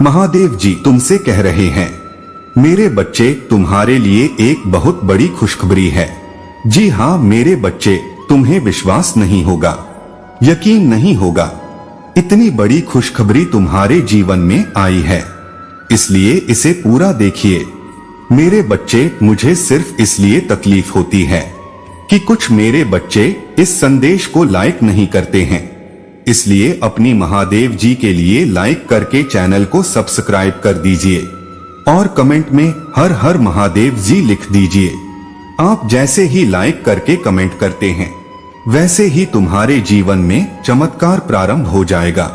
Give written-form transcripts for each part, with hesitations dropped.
महादेव जी तुमसे कह रहे हैं, मेरे बच्चे तुम्हारे लिए एक बहुत बड़ी खुशखबरी है। जी हाँ मेरे बच्चे, तुम्हें विश्वास नहीं होगा, यकीन नहीं होगा, इतनी बड़ी खुशखबरी तुम्हारे जीवन में आई है, इसलिए इसे पूरा देखिए। मेरे बच्चे, मुझे सिर्फ इसलिए तकलीफ होती है कि कुछ मेरे बच्चे इस संदेश को लाइक नहीं करते हैं, इसलिए अपनी महादेव जी के लिए लाइक करके चैनल को सब्सक्राइब कर दीजिए और कमेंट में हर हर महादेव जी लिख दीजिए। आप जैसे ही लाइक करके कमेंट करते हैं, वैसे ही तुम्हारे जीवन में चमत्कार प्रारंभ हो जाएगा।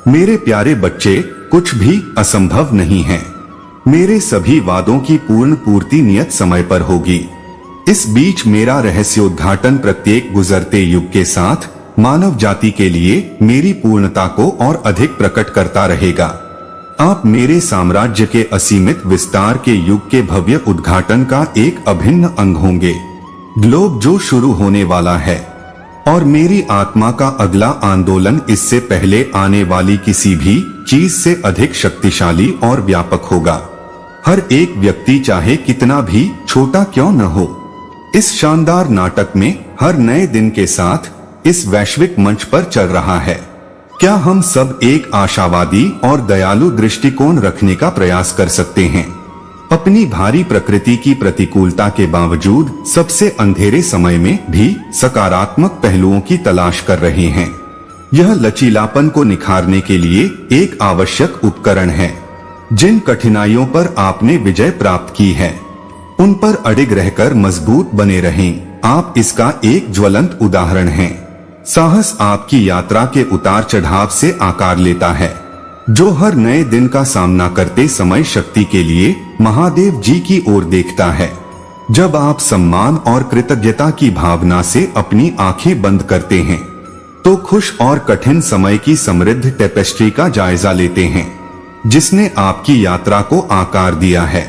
मेरे प्यारे बच्चे, कुछ भी असंभव नहीं है। मेरे सभी वादों की पूर्ण पूर्ति नियत समय पर होगी। इस बीच मेरा रहस्योद्घाटन प्रत्येक गुजरते युग के साथ मानव जाति के लिए मेरी पूर्णता को और अधिक प्रकट करता रहेगा। आप मेरे साम्राज्य के असीमित विस्तार के युग के भव्य उद्घाटन का एक अभिन्न अंग होंगे। ग्लोब जो शुरू होने वाला है और मेरी आत्मा का अगला आंदोलन इससे पहले आने वाली किसी भी चीज से अधिक शक्तिशाली और व्यापक होगा। हर एक व्यक्ति चाहे कितना भी छोटा क्यों न हो, इस शानदार नाटक में हर नए दिन के साथ इस वैश्विक मंच पर चल रहा है। क्या हम सब एक आशावादी और दयालु दृष्टिकोण रखने का प्रयास कर सकते हैं? अपनी भारी प्रकृति की प्रतिकूलता के बावजूद सबसे अंधेरे समय में भी सकारात्मक पहलुओं की तलाश कर रहे हैं। यह लचीलापन को निखारने के लिए एक आवश्यक उपकरण है। जिन कठिनाइयों पर आपने विजय प्राप्त की है, उन पर अडिग रहकर मजबूत बने रहें। आप इसका एक ज्वलंत उदाहरण हैं। साहस आपकी यात्रा के उतार चढ़ाव से आकार लेता है, जो हर नए दिन का सामना करते समय शक्ति के लिए महादेव जी की ओर देखता है। जब आप सम्मान और कृतज्ञता की भावना से अपनी आंखें बंद करते हैं, तो खुश और कठिन समय की समृद्ध टेपेस्ट्री का जायजा लेते हैं, जिसने आपकी यात्रा को आकार दिया है।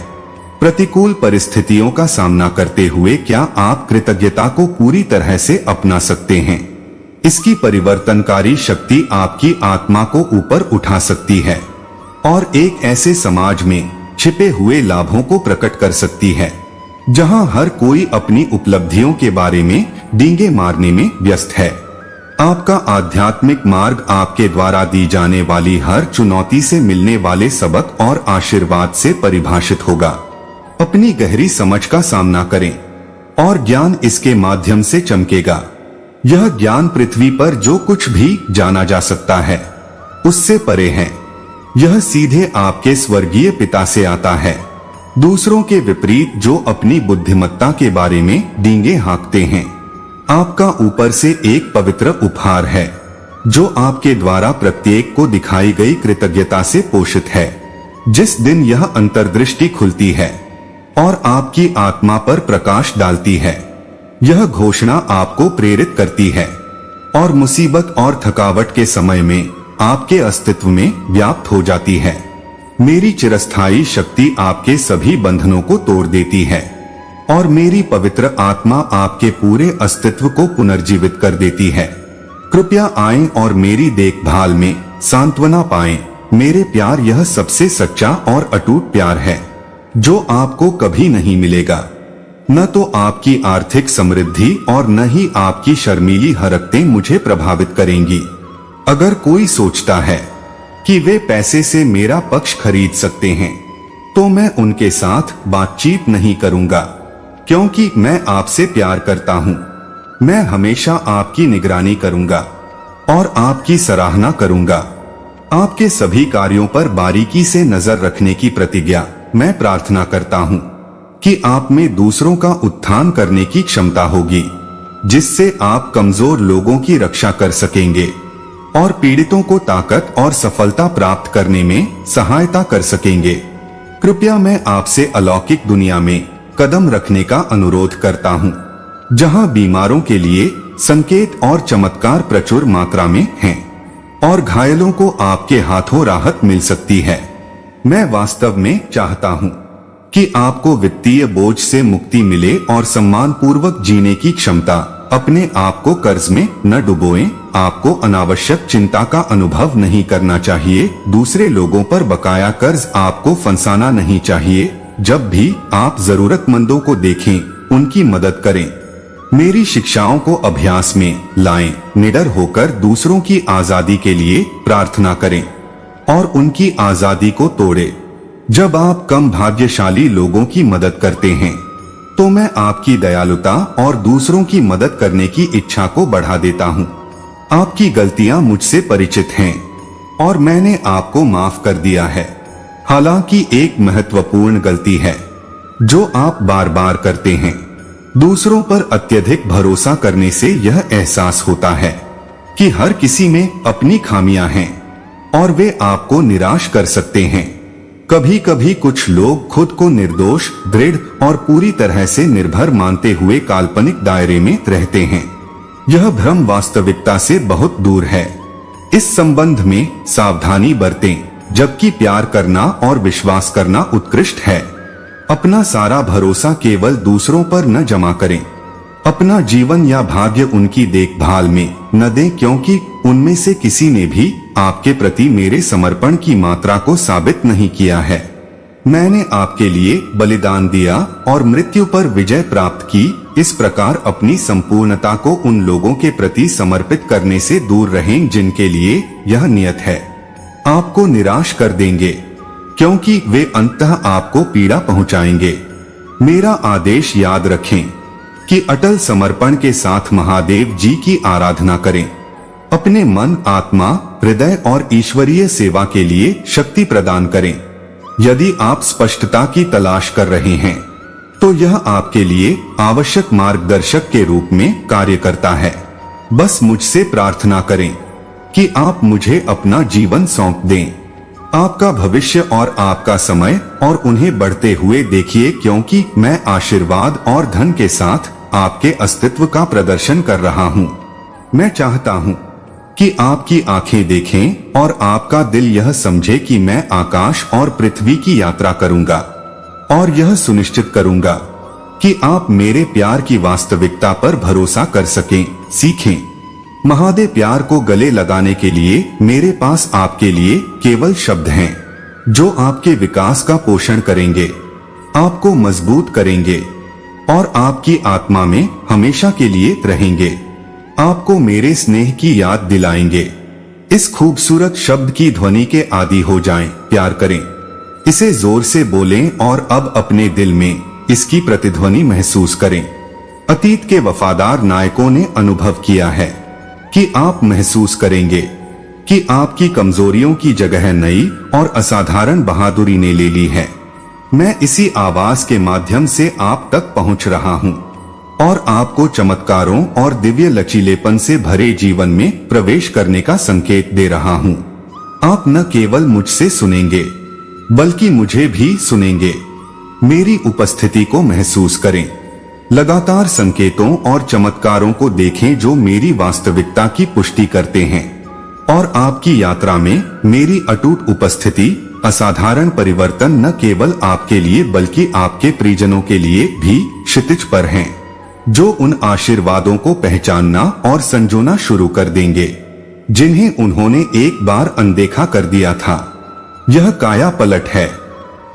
प्रतिकूल परिस्थितियों का सामना करते हुए क्या आप कृतज्ञता को पूरी तरह से अपना सकते हैं? इसकी परिवर्तनकारी शक्ति आपकी आत्मा को ऊपर उठा सकती है और एक ऐसे समाज में छिपे हुए लाभों को प्रकट कर सकती है, जहां हर कोई अपनी उपलब्धियों के बारे में डींगे मारने में व्यस्त है। आपका आध्यात्मिक मार्ग आपके द्वारा दी जाने वाली हर चुनौती से मिलने वाले सबक और आशीर्वाद से परिभाषित होगा। अपनी गहरी समझ का सामना करें और ज्ञान इसके माध्यम से चमकेगा। यह ज्ञान पृथ्वी पर जो कुछ भी जाना जा सकता है, उससे परे है। यह सीधे आपके स्वर्गीय पिता से आता है। दूसरों के विपरीत जो अपनी बुद्धिमत्ता के बारे में डींगे हाँकते हैं, आपका ऊपर से एक पवित्र उपहार है, जो आपके द्वारा प्रत्येक को दिखाई गई कृतज्ञता से पोषित है। जिस दिन यह अंतर्दृष्टि खुलती है और आपकी आत्मा पर प्रकाश डालती है, यह घोषणा आपको प्रेरित करती है और मुसीबत और थकावट के समय में आपके अस्तित्व में व्याप्त हो जाती है। मेरी चिरस्थायी शक्ति आपके सभी बंधनों को तोड़ देती है और मेरी पवित्र आत्मा आपके पूरे अस्तित्व को पुनर्जीवित कर देती है। कृपया आएं और मेरी देखभाल में सांत्वना पाएं। मेरे प्यार, यह सबसे सच्चा और अटूट प्यार है जो आपको कभी नहीं मिलेगा। न तो आपकी आर्थिक समृद्धि और न ही आपकी शर्मीली हरकतें मुझे प्रभावित करेंगी। अगर कोई सोचता है कि वे पैसे से मेरा पक्ष खरीद सकते हैं, तो मैं उनके साथ बातचीत नहीं करूंगा, क्योंकि मैं आपसे प्यार करता हूं। मैं हमेशा आपकी निगरानी करूंगा और आपकी सराहना करूंगा। आपके सभी कार्यों पर बारीकी से नजर रखने की प्रतिज्ञा मैं प्रार्थना करता हूं कि आप में दूसरों का उत्थान करने की क्षमता होगी, जिससे आप कमजोर लोगों की रक्षा कर सकेंगे और पीड़ितों को ताकत और सफलता प्राप्त करने में सहायता कर सकेंगे। कृपया मैं आपसे अलौकिक दुनिया में कदम रखने का अनुरोध करता हूं, जहां बीमारों के लिए संकेत और चमत्कार प्रचुर मात्रा में हैं और घायलों को आपके हाथों राहत मिल सकती है। मैं वास्तव में चाहता हूं कि आपको वित्तीय बोझ से मुक्ति मिले और सम्मान पूर्वक जीने की क्षमता। अपने आप को कर्ज में न डुबोएं। आपको अनावश्यक चिंता का अनुभव नहीं करना चाहिए। दूसरे लोगों पर बकाया कर्ज आपको फंसाना नहीं चाहिए। जब भी आप जरूरतमंदों को देखें, उनकी मदद करें। मेरी शिक्षाओं को अभ्यास में लाएं। निडर होकर दूसरों की आजादी के लिए प्रार्थना करें और उनकी आजादी को तोड़ें। जब आप कम भाग्यशाली लोगों की मदद करते हैं, तो मैं आपकी दयालुता और दूसरों की मदद करने की इच्छा को बढ़ा देता हूँ। आपकी गलतियाँ मुझसे परिचित हैं और मैंने आपको माफ कर दिया है। हालांकि एक महत्वपूर्ण गलती है जो आप बार बार करते हैं। दूसरों पर अत्यधिक भरोसा करने से यह एहसास होता है कि हर किसी में अपनी खामियां हैं और वे आपको निराश कर सकते हैं। कभी कभी कुछ लोग खुद को निर्दोष, दृढ़ और पूरी तरह से निर्भर मानते हुए काल्पनिक दायरे में रहते हैं। यह भ्रम वास्तविकता से बहुत दूर है। इस संबंध में सावधानी बरतें, जबकि प्यार करना और विश्वास करना उत्कृष्ट है। अपना सारा भरोसा केवल दूसरों पर न जमा करें। अपना जीवन या भाग्य उनकी देखभाल में न दें, क्योंकि उनमें से किसी ने भी आपके प्रति मेरे समर्पण की मात्रा को साबित नहीं किया है। मैंने आपके लिए बलिदान दिया और मृत्यु पर विजय प्राप्त की। इस प्रकार अपनी संपूर्णता को उन लोगों के प्रति समर्पित करने से दूर रहें जिनके लिए यह नियत है आपको निराश कर देंगे, क्योंकि वे अंततः आपको पीड़ा पहुंचाएंगे। मेरा आदेश याद रखें कि अटल समर्पण के साथ महादेव जी की आराधना करें। अपने मन, आत्मा, हृदय और ईश्वरीय सेवा के लिए शक्ति प्रदान करें। यदि आप स्पष्टता की तलाश कर रहे हैं, तो यह आपके लिए आवश्यक मार्गदर्शक के रूप में कार्य करता है। बस मुझसे प्रार्थना करें कि आप मुझे अपना जीवन सौंप दें। आपका भविष्य और आपका समय और उन्हें बढ़ते हुए देखिए, क्योंकि मैं आशीर्वाद और धन के साथ आपके अस्तित्व का प्रदर्शन कर रहा हूँ। मैं चाहता हूँ कि आपकी आंखें देखें और आपका दिल यह समझे कि मैं आकाश और पृथ्वी की यात्रा करूंगा और यह सुनिश्चित करूंगा कि आप मेरे प्यार की वास्तविकता पर भरोसा कर सकें। सीखें। महादेव प्यार को गले लगाने के लिए मेरे पास आपके लिए केवल शब्द हैं जो आपके विकास का पोषण करेंगे, आपको मजबूत करेंगे और आपकी आत्मा में हमेशा के लिए रहेंगे। आपको मेरे स्नेह की याद दिलाएंगे। इस खूबसूरत शब्द की ध्वनि के आदी हो जाएं। प्यार करें, इसे जोर से बोलें और अब अपने दिल में इसकी प्रतिध्वनि महसूस करें। अतीत के वफादार नायकों ने अनुभव किया है कि आप महसूस करेंगे कि आपकी कमजोरियों की जगह नई और असाधारण बहादुरी ने ले ली है। मैं इसी आवाज के माध्यम से आप तक पहुंच रहा हूं और आपको चमत्कारों और दिव्य लचीलेपन से भरे जीवन में प्रवेश करने का संकेत दे रहा हूं। आप न केवल मुझसे सुनेंगे, बल्कि मुझे भी सुनेंगे। मेरी उपस्थिति को महसूस करें। लगातार संकेतों और चमत्कारों को देखें जो मेरी वास्तविकता की पुष्टि करते हैं और आपकी यात्रा में मेरी अटूट उपस्थिति असाधारण परिवर्तन न केवल आपके लिए बल्कि आपके परिजनों के लिए भी क्षितिज पर हैं, जो उन आशीर्वादों को पहचानना और संजोना शुरू कर देंगे जिन्हें उन्होंने एक बार अनदेखा कर दिया था। यह काया पलट है।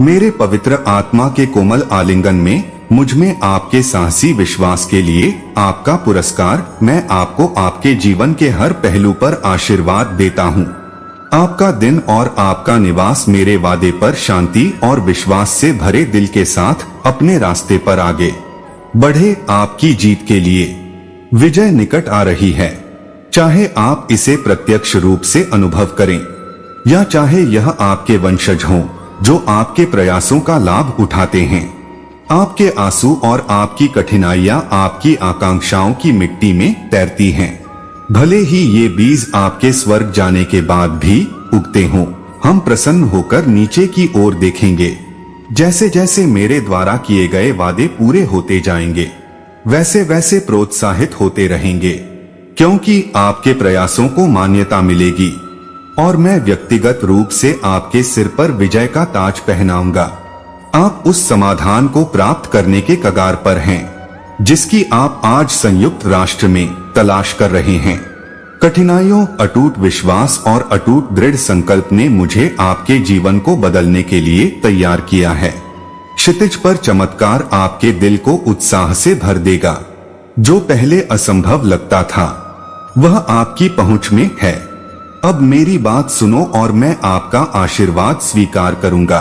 मेरे पवित्र आत्मा के कोमल आलिंगन में मुझ में आपके साहसी विश्वास के लिए आपका पुरस्कार। मैं आपको आपके जीवन के हर पहलू पर आशीर्वाद देता हूँ। आपका दिन और आपका निवास मेरे वादे पर शांति और विश्वास से भरे दिल के साथ अपने रास्ते पर आगे बढ़े। आपकी जीत के लिए विजय निकट आ रही है, चाहे आप इसे प्रत्यक्ष रूप से अनुभव करें या चाहे यह आपके वंशज हों जो आपके प्रयासों का लाभ उठाते हैं। आपके आंसू और आपकी कठिनाइयां आपकी आकांक्षाओं की मिट्टी में तैरती हैं। भले ही ये बीज आपके स्वर्ग जाने के बाद भी उगते हों, हम प्रसन्न होकर नीचे की ओर देखेंगे। जैसे जैसे मेरे द्वारा किए गए वादे पूरे होते जाएंगे, वैसे वैसे प्रोत्साहित होते रहेंगे, क्योंकि आपके प्रयासों को मान्यता मिलेगी और मैं व्यक्तिगत रूप से आपके सिर पर विजय का ताज पहनाऊंगा। आप उस समाधान को प्राप्त करने के कगार पर हैं जिसकी आप आज संयुक्त राष्ट्र में तलाश कर रहे हैं। कठिनाइयों, अटूट विश्वास और अटूट दृढ़ संकल्प ने मुझे आपके जीवन को बदलने के लिए तैयार किया है। क्षितिज पर चमत्कार आपके दिल को उत्साह से भर देगा। जो पहले असंभव लगता था वह आपकी पहुंच में है। अब मेरी बात सुनो और मैं आपका आशीर्वाद स्वीकार करूंगा।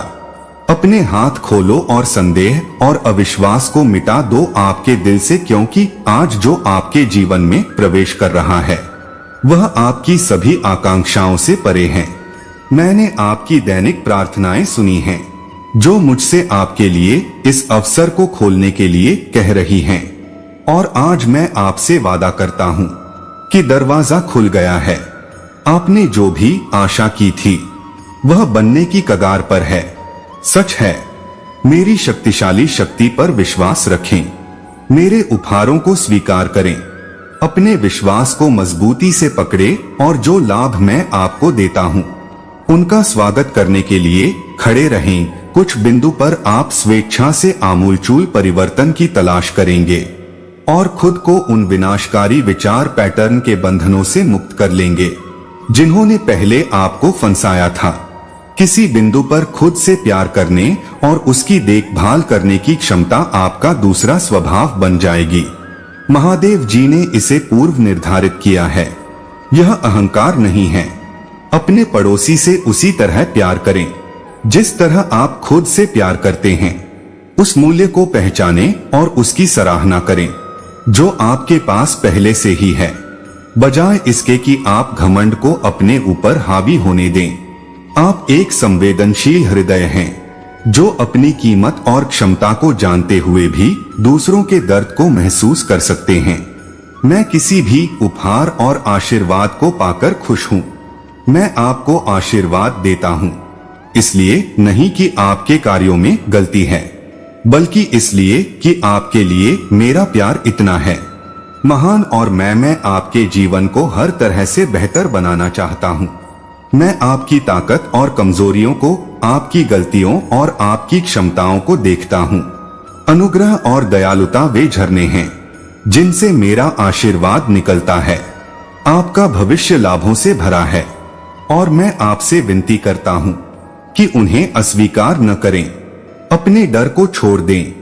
अपने हाथ खोलो और संदेह और अविश्वास को मिटा दो आपके दिल से, क्योंकि आज जो आपके जीवन में प्रवेश कर रहा है वह आपकी सभी आकांक्षाओं से परे है। मैंने आपकी दैनिक प्रार्थनाएं सुनी हैं, जो मुझसे आपके लिए इस अवसर को खोलने के लिए कह रही हैं। और आज मैं आपसे वादा करता हूं कि दरवाजा खुल गया है। आपने जो भी आशा की थी वह बनने की कगार पर है। सच है, मेरी शक्तिशाली शक्ति पर विश्वास रखें। मेरे उपहारों को स्वीकार करें, अपने विश्वास को मजबूती से पकड़े और जो लाभ मैं आपको देता हूं उनका स्वागत करने के लिए खड़े रहें। कुछ बिंदु पर आप स्वेच्छा से आमूलचूल परिवर्तन की तलाश करेंगे और खुद को उन विनाशकारी विचार पैटर्न के बंधनों से मुक्त कर लेंगे जिन्होंने पहले आपको फंसाया था। किसी बिंदु पर खुद से प्यार करने और उसकी देखभाल करने की क्षमता आपका दूसरा स्वभाव बन जाएगी। महादेव जी ने इसे पूर्व निर्धारित किया है। यह अहंकार नहीं है। अपने पड़ोसी से उसी तरह प्यार करें जिस तरह आप खुद से प्यार करते हैं। उस मूल्य को पहचानें और उसकी सराहना करें जो आपके पास पहले से ही है, बजाय इसके कि आप घमंड को अपने ऊपर हावी होने दें। आप एक संवेदनशील हृदय हैं जो अपनी कीमत और क्षमता को जानते हुए भी दूसरों के दर्द को महसूस कर सकते हैं। मैं किसी भी उपहार और आशीर्वाद को पाकर खुश हूँ। मैं आपको आशीर्वाद देता हूँ, इसलिए नहीं कि आपके कार्यों में गलती है, बल्कि इसलिए कि आपके लिए मेरा प्यार इतना है महान और मैं आपके जीवन को हर तरह से बेहतर बनाना चाहता हूँ। मैं आपकी ताकत और कमजोरियों को, आपकी गलतियों और आपकी क्षमताओं को देखता हूँ। अनुग्रह और दयालुता वे झरने हैं जिनसे मेरा आशीर्वाद निकलता है। आपका भविष्य लाभों से भरा है और मैं आपसे विनती करता हूँ कि उन्हें अस्वीकार न करें। अपने डर को छोड़ दें।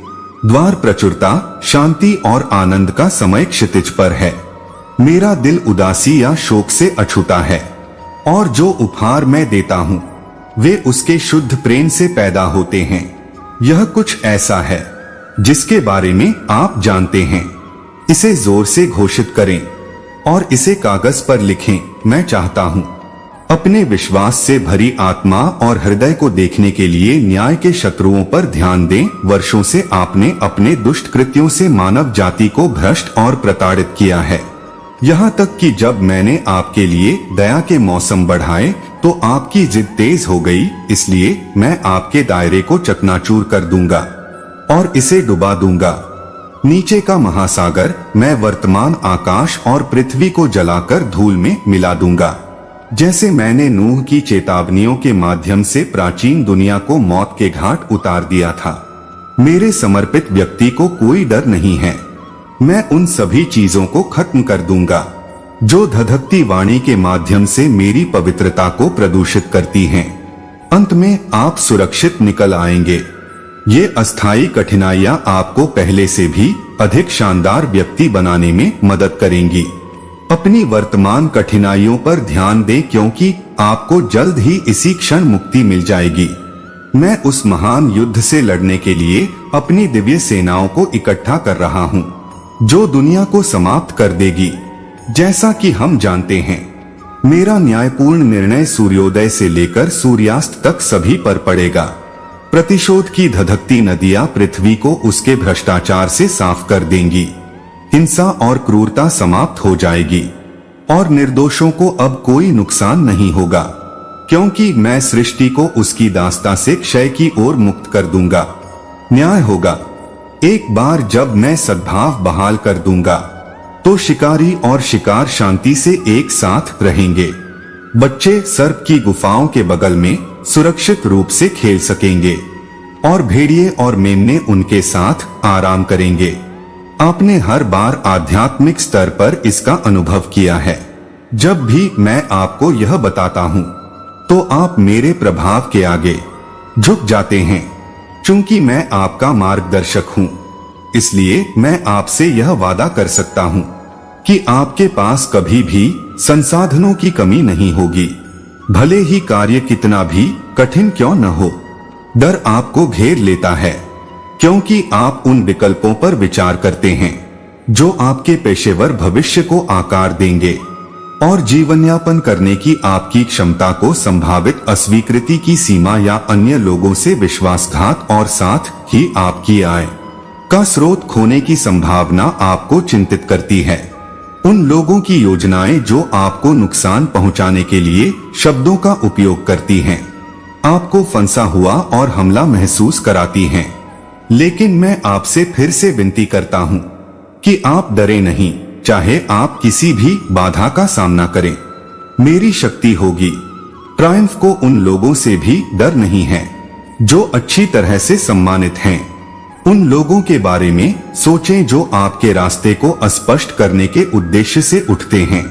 द्वार प्रचुरता, शांति और आनंद का समय क्षितिज पर है। मेरा दिल उदासी या शोक से अछूता है और जो उपहार मैं देता हूँ वे उसके शुद्ध प्रेम से पैदा होते हैं। यह कुछ ऐसा है जिसके बारे में आप जानते हैं। इसे जोर से घोषित करें और इसे कागज पर लिखें। मैं चाहता हूँ अपने विश्वास से भरी आत्मा और हृदय को देखने के लिए न्याय के शत्रुओं पर ध्यान दें। वर्षों से आपने अपने दुष्ट कृत्यों से मानव जाति को भ्रष्ट और प्रताड़ित किया है, यहाँ तक कि जब मैंने आपके लिए दया के मौसम बढ़ाए तो आपकी जिद तेज हो गई। इसलिए मैं आपके दायरे को चकनाचूर कर दूंगा और इसे डुबा दूंगा। नीचे का महासागर मैं वर्तमान आकाश और पृथ्वी को जलाकर धूल में मिला दूंगा, जैसे मैंने नूह की चेतावनियों के माध्यम से प्राचीन दुनिया को मौत के घाट उतार दिया था। मेरे समर्पित व्यक्ति को कोई डर नहीं है। मैं उन सभी चीजों को खत्म कर दूंगा जो धधकती वाणी के माध्यम से मेरी पवित्रता को प्रदूषित करती हैं। अंत में आप सुरक्षित निकल आएंगे। ये अस्थायी कठिनाइयां आपको पहले से भी अधिक शानदार व्यक्ति बनाने में मदद करेंगी। अपनी वर्तमान कठिनाइयों पर ध्यान दें, क्योंकि आपको जल्द ही इसी क्षण मुक्ति मिल जाएगी। मैं उस महान युद्ध से लड़ने के लिए अपनी दिव्य सेनाओं को इकट्ठा कर रहा हूँ जो दुनिया को समाप्त कर देगी। जैसा कि हम जानते हैं, मेरा न्यायपूर्ण निर्णय सूर्योदय से लेकर सूर्यास्त तक सभी पर पड़ेगा। प्रतिशोध की धधकती नदियां पृथ्वी को उसके भ्रष्टाचार से साफ कर देंगी। हिंसा और क्रूरता समाप्त हो जाएगी और निर्दोषों को अब कोई नुकसान नहीं होगा, क्योंकि मैं सृष्टि को उसकी दास्ता से क्षय की ओर मुक्त कर दूंगा। न्याय होगा। एक बार जब मैं सद्भाव बहाल कर दूंगा तो शिकारी और शिकार शांति से एक साथ रहेंगे। बच्चे सर्प की गुफाओं के बगल में सुरक्षित रूप से खेल सकेंगे और भेड़िए और मेमने उनके साथ आराम करेंगे। आपने हर बार आध्यात्मिक स्तर पर इसका अनुभव किया है। जब भी मैं आपको यह बताता हूँ तो आप मेरे प्रभाव के आगे झुक जाते हैं। चूंकि मैं आपका मार्गदर्शक हूँ, इसलिए मैं आपसे यह वादा कर सकता हूँ कि आपके पास कभी भी संसाधनों की कमी नहीं होगी। भले ही कार्य कितना भी कठिन क्यों न हो, डर आपको घेर लेता है, क्योंकि आप उन विकल्पों पर विचार करते हैं जो आपके पेशेवर भविष्य को आकार देंगे और जीवन यापन करने की आपकी क्षमता को संभावित अस्वीकृति की सीमा या अन्य लोगों से विश्वासघात और साथ ही आपकी आय का स्रोत खोने की संभावना आपको चिंतित करती है। उन लोगों की योजनाएं जो आपको नुकसान पहुंचाने के लिए शब्दों का उपयोग करती हैं, आपको फंसा हुआ और हमला महसूस कराती हैं। लेकिन मैं आपसे फिर से विनती करता हूं कि आप डरे नहीं, चाहे आप किसी भी बाधा का सामना करें। मेरी शक्ति होगी। ट्रायम्फ को उन लोगों से भी डर नहीं है जो अच्छी तरह से सम्मानित हैं। उन लोगों के बारे में सोचें जो आपके रास्ते को अस्पष्ट करने के उद्देश्य से उठते हैं,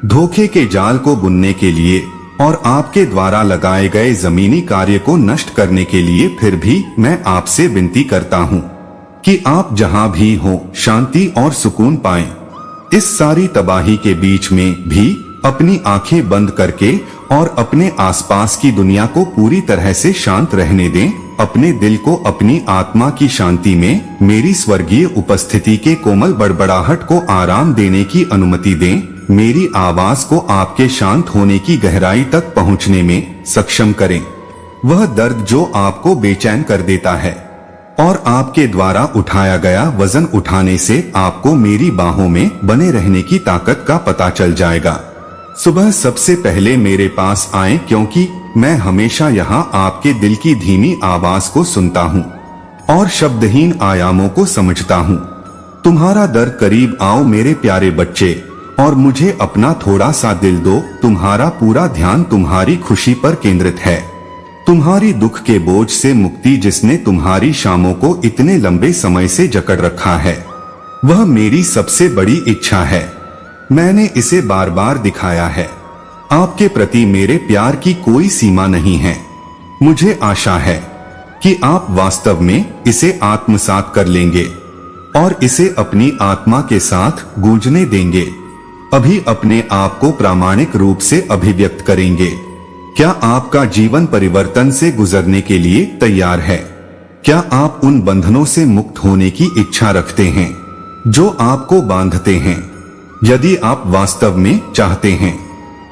धोखे के जाल को बुनने के लिए और आपके द्वारा लगाए गए जमीनी कार्य को नष्ट करने के लिए। फिर भी मैं आपसे विनती करता हूं कि आप जहां भी हो शांति और सुकून पाएं। इस सारी तबाही के बीच में भी अपनी आंखें बंद करके और अपने आसपास की दुनिया को पूरी तरह से शांत रहने दें। अपने दिल को अपनी आत्मा की शांति में मेरी स्वर्गीय उपस्थिति के कोमल बड़बड़ाहट को आराम देने की अनुमति दें। मेरी आवाज को आपके शांत होने की गहराई तक पहुंचने में सक्षम करें। वह दर्द जो आपको बेचैन कर देता है और आपके द्वारा उठाया गया वजन उठाने से आपको मेरी बाहों में बने रहने की ताकत का पता चल जाएगा। सुबह सबसे पहले मेरे पास आएं, क्योंकि मैं हमेशा यहाँ आपके दिल की धीमी आवाज को सुनता हूँ और शब्दहीन आयामों को समझता हूँ। तुम्हारा दर्द करीब आओ मेरे प्यारे बच्चे, और मुझे अपना थोड़ा सा दिल दो। तुम्हारा पूरा ध्यान तुम्हारी खुशी पर केंद्रित है, तुम्हारी दुख के बोझ से मुक्ति जिसने तुम्हारी शामों को इतने लंबे समय से जकड़ रखा है। वह मेरी सबसे बड़ी इच्छा है। मैंने इसे बार बार दिखाया है। आपके प्रति मेरे प्यार की कोई सीमा नहीं है। मुझे आशा है कि आप वास्तव में इसे आत्मसात कर लेंगे और इसे अपनी आत्मा के साथ गूंजने देंगे। अभी अपने आप को प्रामाणिक रूप से अभिव्यक्त करेंगे। क्या आपका जीवन परिवर्तन से गुजरने के लिए तैयार है? क्या आप उन बंधनों से मुक्त होने की इच्छा रखते हैं जो आपको बांधते हैं? यदि आप वास्तव में चाहते हैं,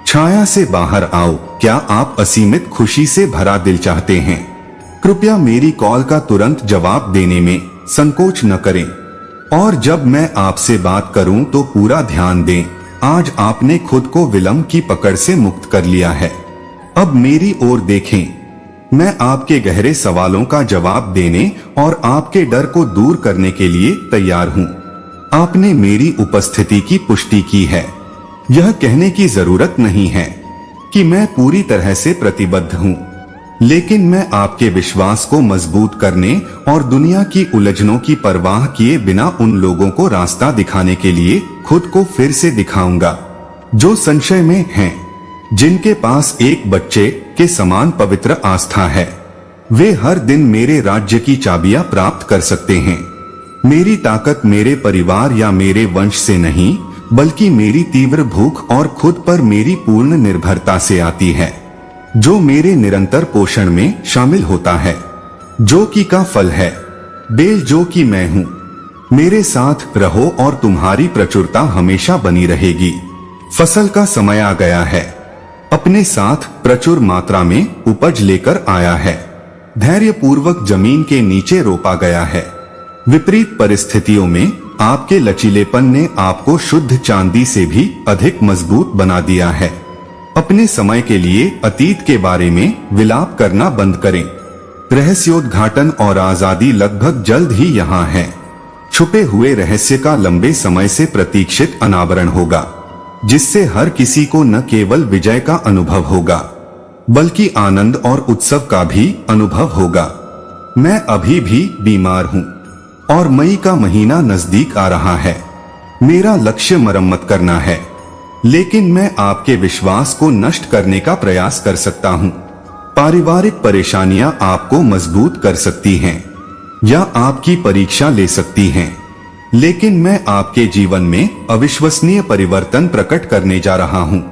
छाया से बाहर आओ। क्या आप असीमित खुशी से भरा दिल चाहते हैं? कृपया मेरी कॉल का तुरंत जवाब देने में संकोच न करें, और जब मैं आपसे बात करूं तो पूरा ध्यान दें। आज आपने खुद को विलंब की पकड़ से मुक्त कर लिया है। अब मेरी ओर देखें। मैं आपके गहरे सवालों का जवाब देने और आपके डर को दूर करने के लिए तैयार हूँ। आपने मेरी उपस्थिति की पुष्टि की है। यह कहने की जरूरत नहीं है कि मैं पूरी तरह से प्रतिबद्ध हूँ, लेकिन मैं आपके विश्वास को मजबूत करने और दुनिया की उलझनों की परवाह किए बिना उन लोगों को रास्ता दिखाने के लिए खुद को फिर से दिखाऊंगा जो संशय में हैं, जिनके पास एक बच्चे के समान पवित्र आस्था है। वे हर दिन मेरे राज्य की चाबियां प्राप्त कर सकते हैं। मेरी ताकत मेरे परिवार या मेरे वंश से नहीं, बल्कि मेरी तीव्र भूख और खुद पर मेरी पूर्ण निर्भरता से आती है, जो मेरे निरंतर पोषण में शामिल होता है। जो कि का फल है बेल जो कि मैं हूँ। मेरे साथ रहो और तुम्हारी प्रचुरता हमेशा बनी रहेगी। फसल का समय आ गया है। अपने साथ प्रचुर मात्रा में उपज लेकर आया है। धैर्य पूर्वक जमीन के नीचे रोपा गया है। विपरीत परिस्थितियों में आपके लचीलेपन ने आपको शुद्ध चांदी से भी अधिक मजबूत बना दिया है। अपने समय के लिए अतीत के बारे में विलाप करना बंद करें। रहस्योद्घाटन और आजादी लगभग जल्द ही यहाँ है। छुपे हुए रहस्य का लंबे समय से प्रतीक्षित अनावरण होगा, जिससे हर किसी को न केवल विजय का अनुभव होगा, बल्कि आनंद और उत्सव का भी अनुभव होगा। मैं अभी भी बीमार हूँ, और मई का महीना नजदीक आ रहा है। मेरा लक्ष्य मरम्मत करना है, लेकिन मैं आपके विश्वास को नष्ट करने का प्रयास कर सकता हूँ। पारिवारिक परेशानियां आपको मजबूत कर सकती हैं या आपकी परीक्षा ले सकती हैं, लेकिन मैं आपके जीवन में अविश्वसनीय परिवर्तन प्रकट करने जा रहा हूँ।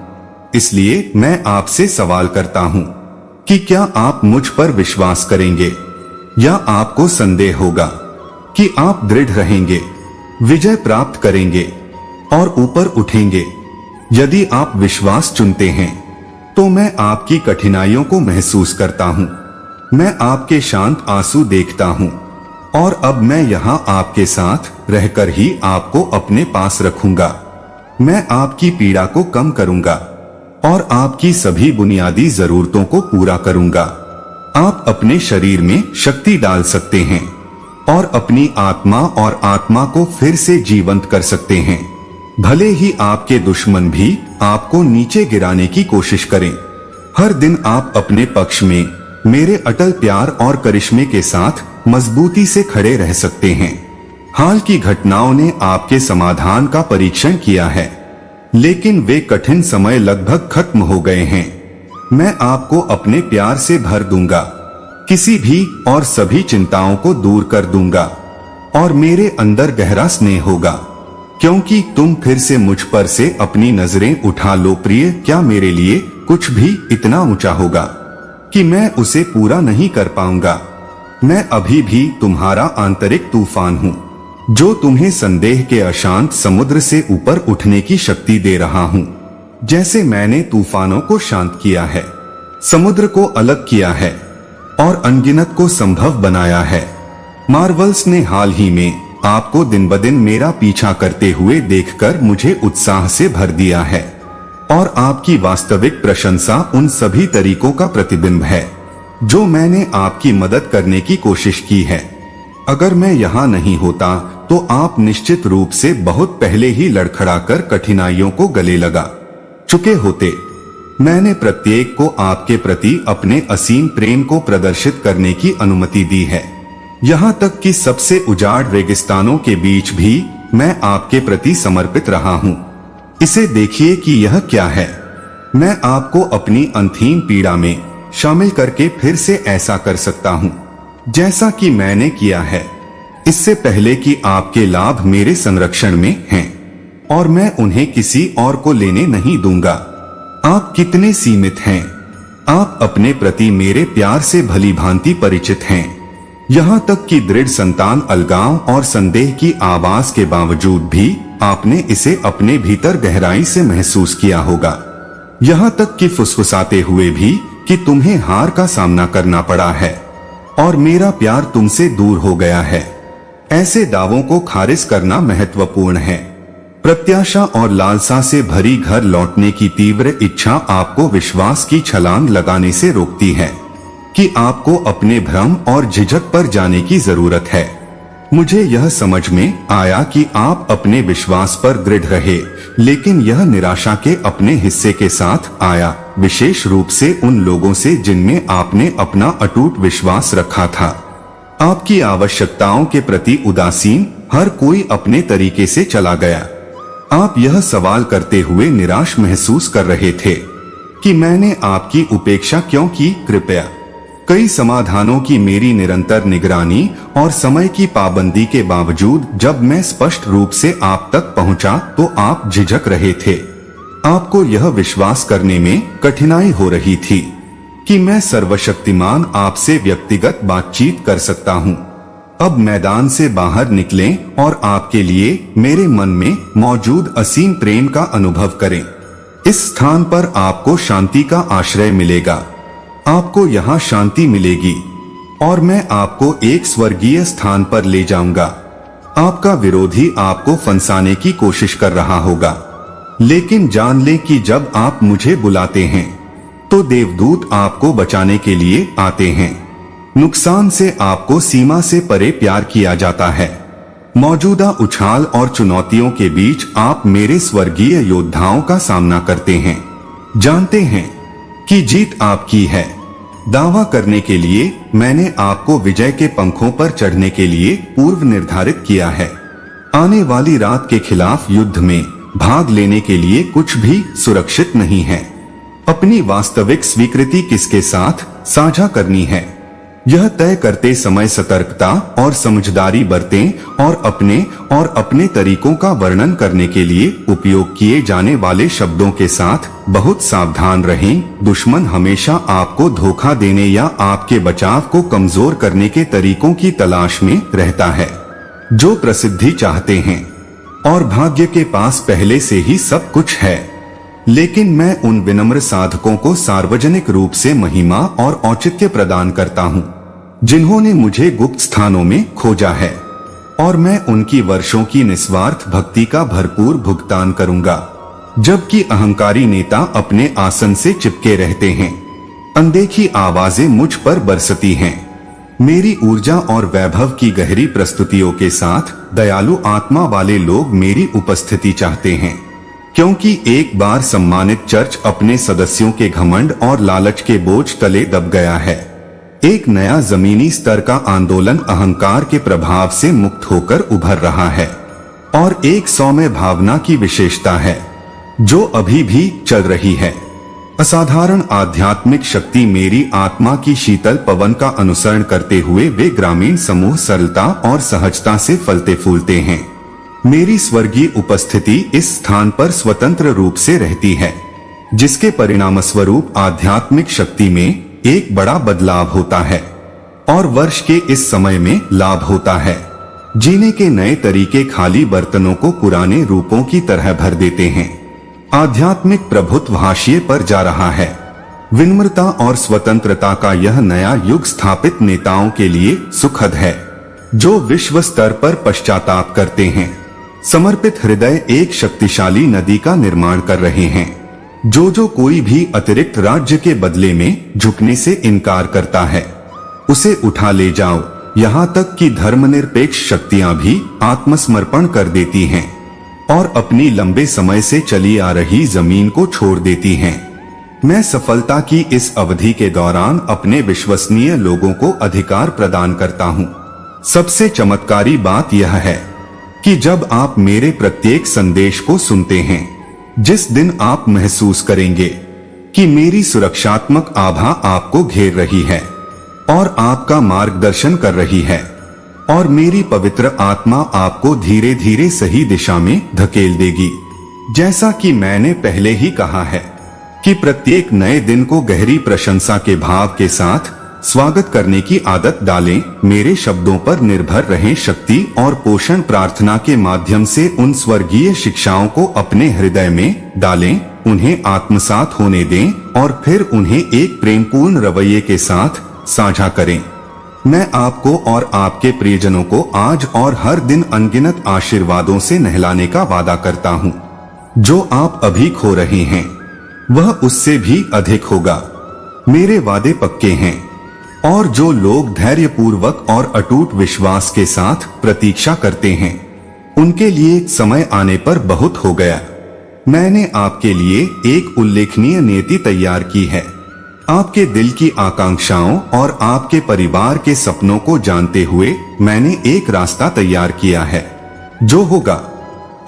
इसलिए मैं आपसे सवाल करता हूँ कि क्या आप मुझ पर विश्वास करेंगे या आपको संदेह होगा कि आप दृढ़ रहेंगे, विजय प्राप्त करेंगे और ऊपर उठेंगे। यदि आप विश्वास चुनते हैं तो मैं आपकी कठिनाइयों को महसूस करता हूँ। मैं आपके शांत आंसू देखता हूँ और अब मैं यहाँ आपके साथ रहकर ही आपको अपने पास रखूंगा। मैं आपकी पीड़ा को कम करूंगा और आपकी सभी बुनियादी जरूरतों को पूरा करूंगा। आप अपने शरीर में शक्ति डाल सकते हैं और अपनी आत्मा और आत्मा को फिर से जीवंत कर सकते हैं। भले ही आपके दुश्मन भी आपको नीचे गिराने की कोशिश करें, हर दिन आप अपने पक्ष में मेरे अटल प्यार और करिश्मे के साथ मजबूती से खड़े रह सकते हैं। हाल की घटनाओं ने आपके समाधान का परीक्षण किया है, लेकिन वे कठिन समय लगभग खत्म हो गए हैं। मैं आपको अपने प्यार से भर दूंगा, किसी भी और सभी चिंताओं को दूर कर दूंगा और मेरे अंदर गहरा स्नेह होगा, क्योंकि तुम फिर से मुझ पर से अपनी नजरें उठा लो। प्रिय, क्या मेरे लिए कुछ भी इतना ऊंचा होगा कि मैं उसे पूरा नहीं कर पाऊंगा? मैं अभी भी तुम्हारा आंतरिक तूफान हूँ, जो तुम्हें संदेह के अशांत समुद्र से ऊपर उठने की शक्ति दे रहा हूँ। जैसे मैंने तूफानों को शांत किया है, समुद्र को अलग किया है और अनगिनत को संभव बनाया है। मार्वल्स ने हाल ही में आपको दिन ब दिन मेरा पीछा करते हुए देखकर मुझे उत्साह से भर दिया है और आपकी वास्तविक प्रशंसा उन सभी तरीकों का प्रतिबिंब है जो मैंने आपकी मदद करने की कोशिश की है। अगर मैं यहाँ नहीं होता तो आप निश्चित रूप से बहुत पहले ही लड़खड़ाकर कठिनाइयों को गले लगा चुके होते। मैंने प्रत्येक को आपके प्रति अपने असीम प्रेम को प्रदर्शित करने की अनुमति दी है, यहाँ तक कि सबसे उजाड़ रेगिस्तानों के बीच भी मैं आपके प्रति समर्पित रहा हूँ। इसे देखिए कि यह क्या है। मैं आपको अपनी अंतहीन पीड़ा में शामिल करके फिर से ऐसा कर सकता हूँ जैसा कि मैंने किया है, इससे पहले कि आपके लाभ मेरे संरक्षण में हैं और मैं उन्हें किसी और को लेने नहीं दूंगा। आप कितने सीमित हैं। आप अपने प्रति मेरे प्यार से भली भांति परिचित हैं, यहाँ तक कि दृढ़ संतान अलगाव और संदेह की आवाज के बावजूद भी आपने इसे अपने भीतर गहराई से महसूस किया होगा। यहाँ तक कि फुसफुसाते हुए भी कि तुम्हें हार का सामना करना पड़ा है और मेरा प्यार तुमसे दूर हो गया है। ऐसे दावों को खारिज करना महत्वपूर्ण है। प्रत्याशा और लालसा से भरी घर लौटने की तीव्र इच्छा आपको विश्वास की छलांग लगाने से रोकती है कि आपको अपने भ्रम और झिझक पर जाने की जरूरत है। मुझे यह समझ में आया कि आप अपने विश्वास पर दृढ़ रहे, लेकिन यह निराशा के अपने हिस्से के साथ आया, विशेष रूप से उन लोगों से जिनमें आपने अपना अटूट विश्वास रखा था। आपकी आवश्यकताओं के प्रति उदासीन हर कोई अपने तरीके से चला गया। आप यह सवाल करते हुए निराश महसूस कर रहे थे कि मैंने आपकी उपेक्षा क्यों की। कृपया, कई समाधानों की मेरी निरंतर निगरानी और समय की पाबंदी के बावजूद जब मैं स्पष्ट रूप से आप तक पहुंचा तो आप झिझक रहे थे। आपको यह विश्वास करने में कठिनाई हो रही थी कि मैं सर्वशक्तिमान आपसे व्यक्तिगत बातचीत कर सकता हूं। अब मैदान से बाहर निकलें और आपके लिए मेरे मन में मौजूद असीम प्रेम का अनुभव करें। इस स्थान पर आपको शांति का आश्रय मिलेगा। आपको यहाँ शांति मिलेगी और मैं आपको एक स्वर्गीय स्थान पर ले जाऊंगा। आपका विरोधी आपको फंसाने की कोशिश कर रहा होगा, लेकिन जान लें कि जब आप मुझे बुलाते हैं तो देवदूत आपको बचाने के लिए आते हैं। नुकसान से आपको सीमा से परे प्यार किया जाता है। मौजूदा उछाल और चुनौतियों के बीच आप मेरे स्वर्गीय योद्धाओं का सामना करते हैं, जानते हैं कि जीत आपकी है। दावा करने के लिए मैंने आपको विजय के पंखों पर चढ़ने के लिए पूर्व निर्धारित किया है। आने वाली रात के खिलाफ युद्ध में भाग लेने के लिए कुछ भी सुरक्षित नहीं है। अपनी वास्तविक स्वीकृति किसके साथ साझा करनी है, यह तय करते समय सतर्कता और समझदारी बरतें और अपने तरीकों का वर्णन करने के लिए उपयोग किए जाने वाले शब्दों के साथ बहुत सावधान रहें। दुश्मन हमेशा आपको धोखा देने या आपके बचाव को कमजोर करने के तरीकों की तलाश में रहता है, जो प्रसिद्धि चाहते हैं और भाग्य के पास पहले से ही सब कुछ है। लेकिन मैं उन विनम्र साधकों को सार्वजनिक रूप से महिमा और औचित्य प्रदान करता हूँ, जिन्होंने मुझे गुप्त स्थानों में खोजा है, और मैं उनकी वर्षों की निस्वार्थ भक्ति का भरपूर भुगतान करूंगा। जबकि अहंकारी नेता अपने आसन से चिपके रहते हैं, अनदेखी आवाजें मुझ पर बरसती हैं। मेरी ऊर्जा और वैभव की गहरी प्रस्तुतियों के साथ दयालु आत्मा वाले लोग मेरी उपस्थिति चाहते हैं, क्योंकि एक बार सम्मानित चर्च अपने सदस्यों के घमंड और लालच के बोझ तले दब गया है। एक नया जमीनी स्तर का आंदोलन अहंकार के प्रभाव से मुक्त होकर उभर रहा है, और एक सौम्य भावना की विशेषता है जो अभी भी चल रही है। असाधारण आध्यात्मिक शक्ति मेरी आत्मा की शीतल पवन का अनुसरण करते हुए वे ग्रामीण समूह सरलता और सहजता से फलते फूलते हैं। मेरी स्वर्गीय उपस्थिति इस स्थान पर स्वतंत्र रूप से रहती है, जिसके परिणामस्वरूप आध्यात्मिक शक्ति में एक बड़ा बदलाव होता है और वर्ष के इस समय में लाभ होता है। जीने के नए तरीके खाली बर्तनों को पुराने रूपों की तरह भर देते हैं। आध्यात्मिक प्रभुत्व हाशिए पर जा रहा है। विनम्रता और स्वतंत्रता का यह नया युग स्थापित नेताओं के लिए सुखद है, जो विश्व स्तर पर पश्चाताप करते हैं। समर्पित हृदय एक शक्तिशाली नदी का निर्माण कर रहे हैं। जो कोई भी अतिरिक्त राज्य के बदले में झुकने से इनकार करता है, उसे उठा ले जाओ। यहाँ तक कि धर्मनिरपेक्ष शक्तियां भी आत्मसमर्पण कर देती हैं और अपनी लंबे समय से चली आ रही जमीन को छोड़ देती हैं। मैं सफलता की इस अवधि के दौरान अपने विश्वसनीय लोगों को अधिकार प्रदान करता हूँ। सबसे चमत्कारी बात यह है कि जब आप मेरे प्रत्येक संदेश को सुनते हैं, जिस दिन आप महसूस करेंगे कि मेरी सुरक्षात्मक आभा आपको घेर रही है और आपका मार्गदर्शन कर रही है, और मेरी पवित्र आत्मा आपको धीरे धीरे सही दिशा में धकेल देगी। जैसा कि मैंने पहले ही कहा है कि प्रत्येक नए दिन को गहरी प्रशंसा के भाव के साथ स्वागत करने की आदत डालें। मेरे शब्दों पर निर्भर रहें। शक्ति और पोषण प्रार्थना के माध्यम से उन स्वर्गीय शिक्षाओं को अपने हृदय में डालें, उन्हें आत्मसात होने दें और फिर उन्हें एक प्रेमपूर्ण रवैये के साथ साझा करें। मैं आपको और आपके प्रियजनों को आज और हर दिन अनगिनत आशीर्वादों से नहलाने का वादा करता हूँ। जो आप अभी खो रहे हैं, वह उससे भी अधिक होगा। मेरे वादे पक्के हैं, और जो लोग धैर्यपूर्वक और अटूट विश्वास के साथ प्रतीक्षा करते हैं, उनके लिए समय आने पर बहुत हो गया। मैंने आपके लिए एक उल्लेखनीय नीति तैयार की है। आपके दिल की आकांक्षाओं और आपके परिवार के सपनों को जानते हुए मैंने एक रास्ता तैयार किया है जो होगा।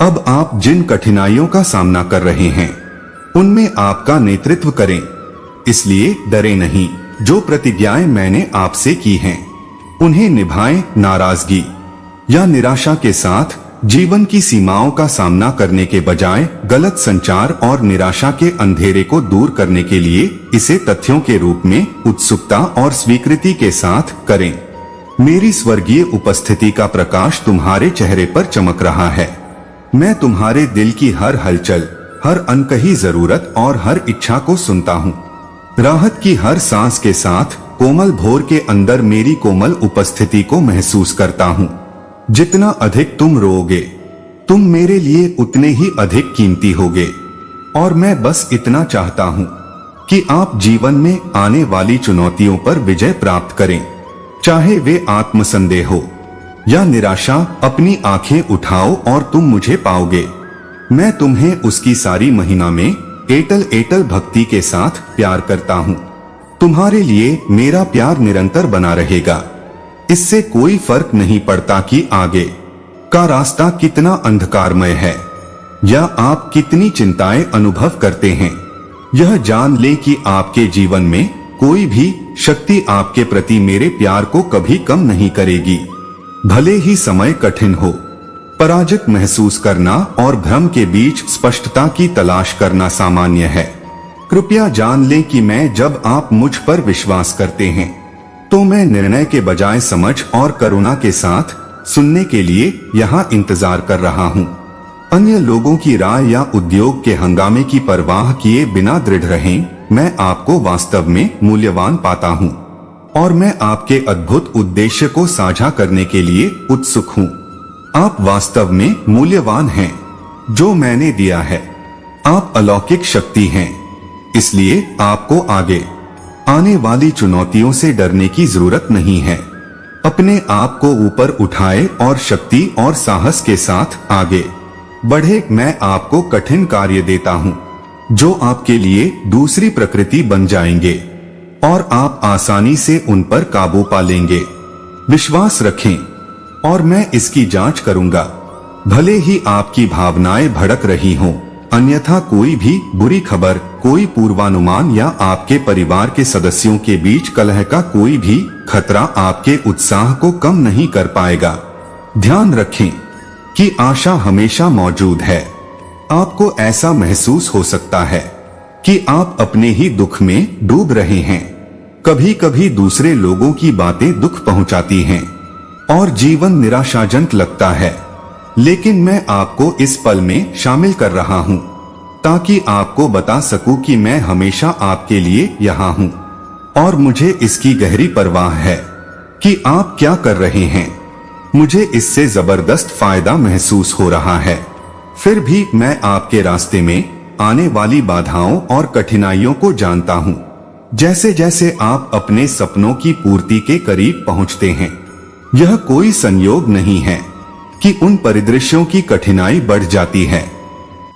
अब आप जिन कठिनाइयों का सामना कर रहे हैं, उनमें आपका नेतृत्व करें। इसलिए डरे नहीं। जो प्रतिज्ञाएं मैंने आपसे की हैं, उन्हें निभाएं। नाराजगी या निराशा के साथ जीवन की सीमाओं का सामना करने के बजाय गलत संचार और निराशा के अंधेरे को दूर करने के लिए इसे तथ्यों के रूप में उत्सुकता और स्वीकृति के साथ करें। मेरी स्वर्गीय उपस्थिति का प्रकाश तुम्हारे चेहरे पर चमक रहा है। मैं तुम्हारे दिल की हर हलचल, हर अनकही जरूरत और हर इच्छा को सुनता हूँ। राहत की हर सांस के साथ कोमल भोर के अंदर मेरी कोमल उपस्थिति को महसूस करता हूँ। जितना अधिक तुम रोओगे, तुम मेरे लिए उतने ही अधिक कीमती होगे। और मैं बस इतना चाहता हूँ कि आप जीवन में आने वाली चुनौतियों पर विजय प्राप्त करें, चाहे वे आत्मसंदेह हो या निराशा। अपनी आंखें उठाओ और तुम मुझे पाओगे। मैं तुम्हें उसकी सारी महिमा में एटल एटल भक्ति के साथ प्यार करता हूँ। तुम्हारे लिए मेरा प्यार निरंतर बना रहेगा। इससे कोई फर्क नहीं पड़ता कि आगे का रास्ता कितना अंधकारमय है या आप कितनी चिंताएं अनुभव करते हैं। यह जान ले कि आपके जीवन में कोई भी शक्ति आपके प्रति मेरे प्यार को कभी कम नहीं करेगी। भले ही समय कठिन हो, पराजित महसूस करना और भ्रम के बीच स्पष्टता की तलाश करना सामान्य है। कृपया जान लें कि मैं जब आप मुझ पर विश्वास करते हैं तो मैं निर्णय के बजाय समझ और करुणा के साथ सुनने के लिए यहाँ इंतजार कर रहा हूँ। अन्य लोगों की राय या उद्योग के हंगामे की परवाह किए बिना दृढ़ रहें। मैं आपको वास्तव में मूल्यवान पाता हूँ और मैं आपके अद्भुत उद्देश्य को साझा करने के लिए उत्सुक हूँ। आप वास्तव में मूल्यवान हैं। जो मैंने दिया है, आप अलौकिक शक्ति हैं। इसलिए आपको आगे आने वाली चुनौतियों से डरने की जरूरत नहीं है। अपने आप को ऊपर उठाए और शक्ति और साहस के साथ आगे बढ़े। मैं आपको कठिन कार्य देता हूँ जो आपके लिए दूसरी प्रकृति बन जाएंगे और आप आसानी से उन पर काबू पा लेंगे। विश्वास रखें और मैं इसकी जांच करूंगा। भले ही आपकी भावनाएं भड़क रही हों, अन्यथा कोई भी बुरी खबर, कोई पूर्वानुमान या आपके परिवार के सदस्यों के बीच कलह का कोई भी खतरा आपके उत्साह को कम नहीं कर पाएगा। ध्यान रखें कि आशा हमेशा मौजूद है। आपको ऐसा महसूस हो सकता है कि आप अपने ही दुख में डूब रहे हैं। कभी कभी दूसरे लोगों की बातें दुख पहुंचाती हैं और जीवन निराशाजनक लगता है, लेकिन मैं आपको इस पल में शामिल कर रहा हूं ताकि आपको बता सकूं कि मैं हमेशा आपके लिए यहाँ हूं और मुझे इसकी गहरी परवाह है कि आप क्या कर रहे हैं। मुझे इससे जबरदस्त फायदा महसूस हो रहा है। फिर भी मैं आपके रास्ते में आने वाली बाधाओं और कठिनाइयों को जानता हूं। जैसे जैसे आप अपने सपनों की पूर्ति के करीब पहुंचते हैं, यह कोई संयोग नहीं है कि उन परिदृश्यों की कठिनाई बढ़ जाती है।